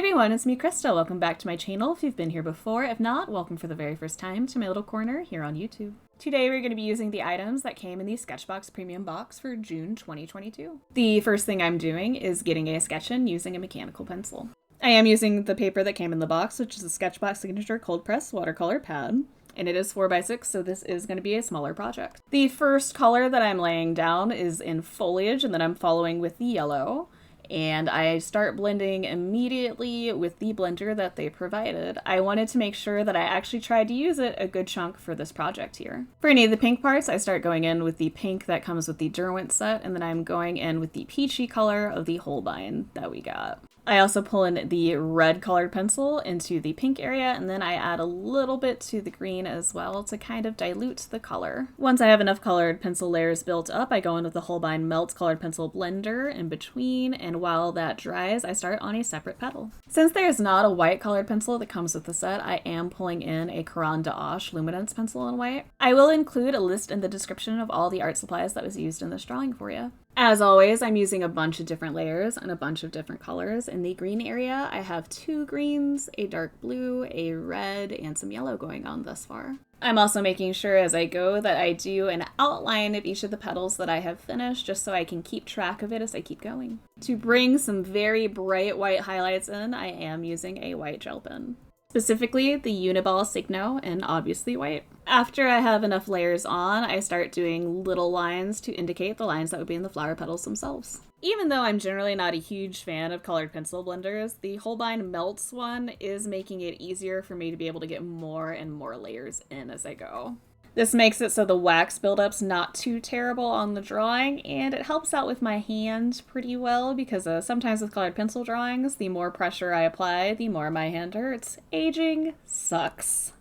everyone, it's me, Krista. Welcome back to my channel if you've been here before. If not, welcome for the very first time to my little corner here on YouTube. Today we're going to be using the items that came in the SketchBox Premium Box for June 2022. The first thing I'm doing is getting a sketch in using a mechanical pencil. I am using the paper that came in the box, which is a SketchBox Signature Cold Press Watercolor Pad. And it is 4x6, so this is going to be a smaller project. The first color that I'm laying down is in foliage, and then I'm following with the yellow. And I start blending immediately with the blender that they provided. I wanted to make sure that I actually tried to use it a good chunk for this project here. For any of the pink parts, I start going in with the pink that comes with the Derwent set, and then I'm going in with the peachy color of the Holbein that we got. I also pull in the red colored pencil into the pink area, and then I add a little bit to the green as well to kind of dilute the color. Once I have enough colored pencil layers built up, I go in with the Holbein Meltz colored pencil blender in between, and while that dries, I start on a separate petal. Since there's not a white colored pencil that comes with the set, I am pulling in a Caran d'Ache luminance pencil in white. I will include a list in the description of all the art supplies that was used in this drawing for you. As always, I'm using a bunch of different layers and a bunch of different colors. In the green area, I have 2 greens, a dark blue, a red, and some yellow going on thus far. I'm also making sure as I go that I do an outline of each of the petals that I have finished, just so I can keep track of it as I keep going. To bring some very bright white highlights in, I am using a white gel pen. Specifically the Uniball Signo, and obviously white. After I have enough layers on, I start doing little lines to indicate the lines that would be in the flower petals themselves. Even though I'm generally not a huge fan of colored pencil blenders, the Holbein Meltz one is making it easier for me to be able to get more and more layers in as I go. This makes it so the wax buildup's not too terrible on the drawing, and it helps out with my hand pretty well because sometimes with colored pencil drawings, the more pressure I apply, the more my hand hurts. Aging sucks.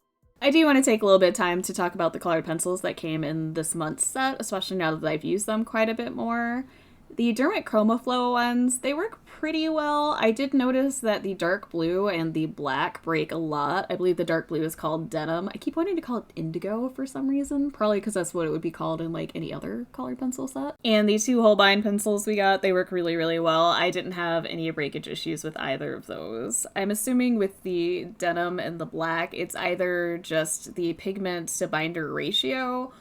I do want to take a little bit of time to talk about the colored pencils that came in this month's set, especially now that I've used them quite a bit more. The Derwent Chromaflow ones, they work pretty well. I did notice that the dark blue and the black break a lot. I believe the dark blue is called denim. I keep wanting to call it indigo for some reason, probably because that's what it would be called in like any other colored pencil set. And the 2 Holbein pencils we got, they work really, really well. I didn't have any breakage issues with either of those. I'm assuming with the denim and the black, it's either just the pigment to binder ratio,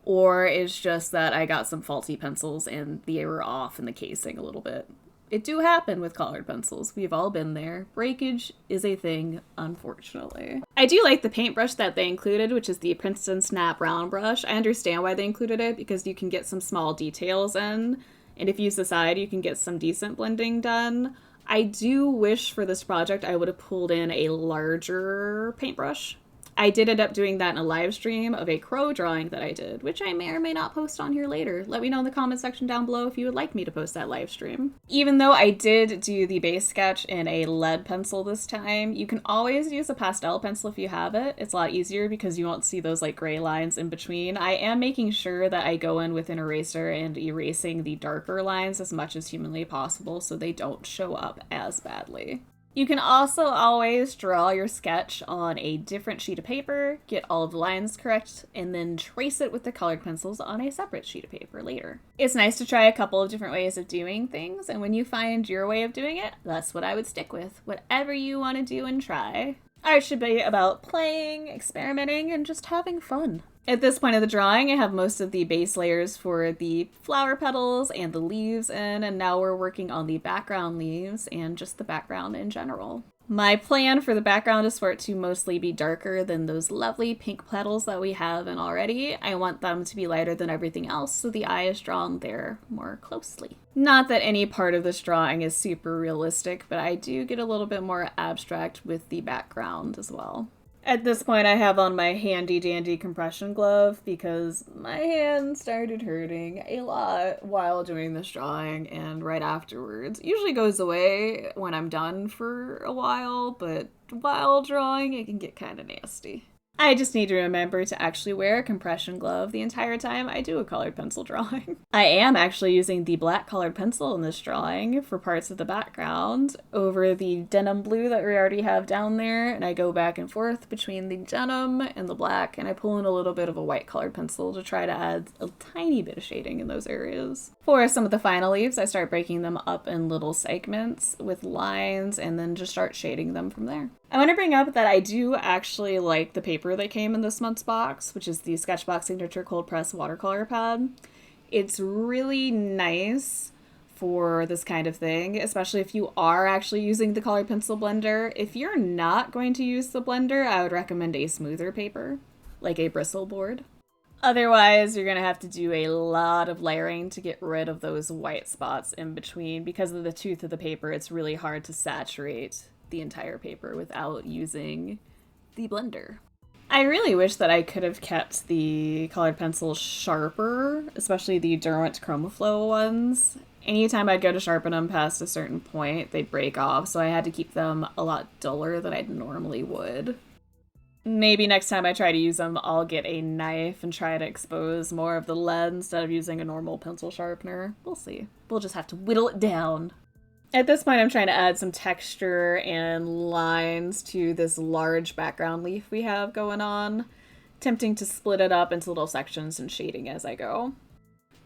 or it's just that I got some faulty pencils and they were off in the casing a little bit. It do happen with colored pencils. We've all been there. Breakage is a thing, unfortunately. I do like the paintbrush that they included, which is the Princeton Snap Round Brush. I understand why they included it, because you can get some small details in, and if you decide, you can get some decent blending done. I do wish for this project I would have pulled in a larger paintbrush. I did end up doing that in a live stream of a crow drawing that I did, which I may or may not post on here later. Let me know in the comment section down below if you would like me to post that live stream. Even though I did do the base sketch in a lead pencil this time, you can always use a pastel pencil if you have it. It's a lot easier because you won't see those like gray lines in between. I am making sure that I go in with an eraser and erasing the darker lines as much as humanly possible so they don't show up as badly. You can also always draw your sketch on a different sheet of paper, get all of the lines correct, and then trace it with the colored pencils on a separate sheet of paper later. It's nice to try a couple of different ways of doing things, and when you find your way of doing it, that's what I would stick with. Whatever you want to do and try. Art should be about playing, experimenting, and just having fun. At this point of the drawing, I have most of the base layers for the flower petals and the leaves in, and now we're working on the background leaves and just the background in general. My plan for the background is for it to mostly be darker than those lovely pink petals that we have in already. I want them to be lighter than everything else, so the eye is drawn there more closely. Not that any part of this drawing is super realistic, but I do get a little bit more abstract with the background as well. At this point, I have on my handy dandy compression glove because my hand started hurting a lot while doing this drawing and right afterwards. It usually goes away when I'm done for a while, but while drawing, it can get kind of nasty. I just need to remember to actually wear a compression glove the entire time I do a colored pencil drawing. I am actually using the black colored pencil in this drawing for parts of the background over the denim blue that we already have down there, and I go back and forth between the denim and the black, and I pull in a little bit of a white colored pencil to try to add a tiny bit of shading in those areas. For some of the final leaves, I start breaking them up in little segments with lines and then just start shading them from there. I want to bring up that I do actually like the paper that came in this month's box, which is the SketchBox Signature Cold Press Watercolor Pad. It's really nice for this kind of thing, especially if you are actually using the colored pencil blender. If you're not going to use the blender, I would recommend a smoother paper, like a bristle board. Otherwise, you're going to have to do a lot of layering to get rid of those white spots in between. Because of the tooth of the paper, it's really hard to saturate the entire paper without using the blender. I really wish that I could have kept the colored pencils sharper, especially the Derwent Chromaflow ones. Anytime I'd go to sharpen them past a certain point, they'd break off, so I had to keep them a lot duller than I normally would. Maybe next time I try to use them, I'll get a knife and try to expose more of the lead instead of using a normal pencil sharpener. We'll see. We'll just have to whittle it down. At this point, I'm trying to add some texture and lines to this large background leaf we have going on, attempting to split it up into little sections and shading as I go.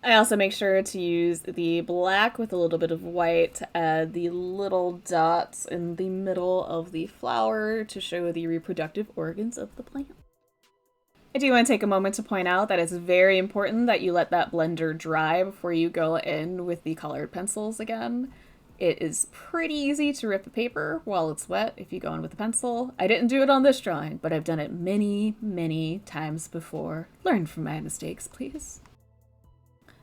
I also make sure to use the black with a little bit of white to add the little dots in the middle of the flower to show the reproductive organs of the plant. I do want to take a moment to point out that it's very important that you let that blender dry before you go in with the colored pencils again. It is pretty easy to rip the paper while it's wet if you go in with a pencil. I didn't do it on this drawing, but I've done it many, many times before. Learn from my mistakes, please.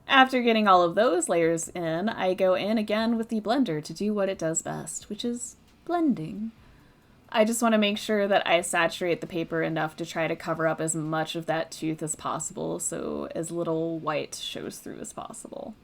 After getting all of those layers in, I go in again with the blender to do what it does best, which is blending. I just want to make sure that I saturate the paper enough to try to cover up as much of that tooth as possible so as little white shows through as possible.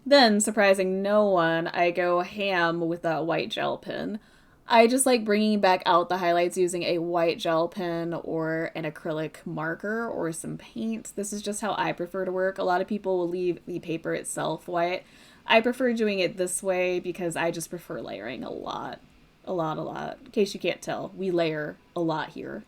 Then, surprising no one, I go ham with that white gel pen. I just like bringing back out the highlights using a white gel pen or an acrylic marker or some paint. This is just how I prefer to work. A lot of people will leave the paper itself white. I prefer doing it this way because I just prefer layering a lot. In case you can't tell, we layer a lot here.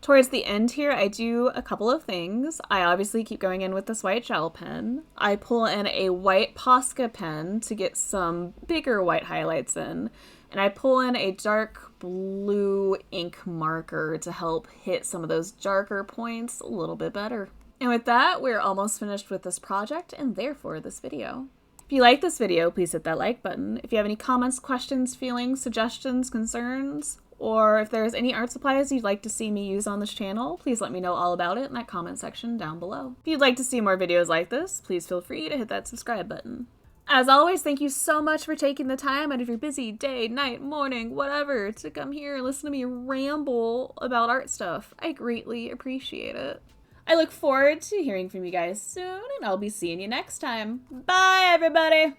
Towards the end here, I do a couple of things. I obviously keep going in with this white gel pen. I pull in a white Posca pen to get some bigger white highlights in. And I pull in a dark blue ink marker to help hit some of those darker points a little bit better. And with that, we're almost finished with this project and therefore this video. If you like this video, please hit that like button. If you have any comments, questions, feelings, suggestions, concerns, or if there's any art supplies you'd like to see me use on this channel, please let me know all about it in that comment section down below. If you'd like to see more videos like this, please feel free to hit that subscribe button. As always, thank you so much for taking the time out of your busy day, night, morning, whatever, to come here and listen to me ramble about art stuff. I greatly appreciate it. I look forward to hearing from you guys soon, and I'll be seeing you next time. Bye, everybody!